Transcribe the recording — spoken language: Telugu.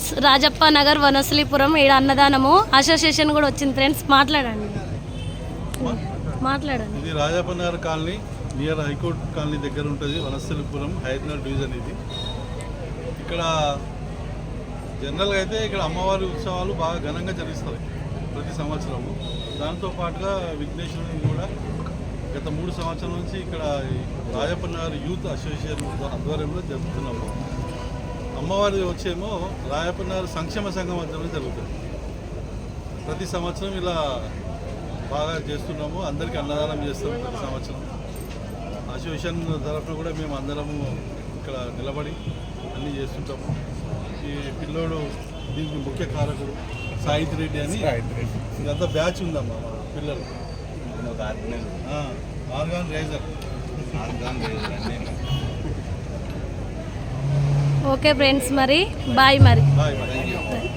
ఫ్రెండ్స్, రాజప్ప నగర్ వనస్థలిపురం ఈడ అన్నదానము అసోసియేషన్ కూడా వచ్చింది ఫ్రెండ్స్. మాట్లాడండి. ఇది Rajappa Nagar colony near high court colony దగ్గర ఉంటుంది. వనస్థలిపురం హైదరాబాద్ డివిజన్. ఇది ఇక్కడ జనరల్గా అయితే ఇక్కడ అమ్మవారి ఉత్సవాలు బాగా ఘనంగా జరుగుతాయి ప్రతి సంవత్సరము. దాంతోపాటుగా విఘ్నేశ్వరుని కూడా గత 3 సంవత్సరాల నుంచి ఇక్కడ రాజప్ప నగర్ యూత్ అసోసియేషన్ ఆధ్వర్యంలో జరుపుతున్నాము. అమ్మవారి వచ్చేమో రాజప్ప నగర్ సంక్షేమ సంఘం ఆధ్వర్యంలో జరుగుతుంది. ప్రతి సంవత్సరం ఇలా బాగా చేస్తున్నాము. అందరికీ అన్నదానం చేస్తాము ప్రతి సంవత్సరం. అసోసియేషన్ తరఫున కూడా మేము అందరము ఇక్కడ నిలబడి అన్నీ చేస్తుంటాము. ఈ పిల్లోడు దీనికి ముఖ్య కారకుడు సాయిత్ రెడ్డి అని. ఇదంతా బ్యాచ్ ఉందమ్మా మా పిల్లలు. Organ raiser. ఓకే ఫ్రెండ్స్, మరి బాయ్. మరి బాయ్.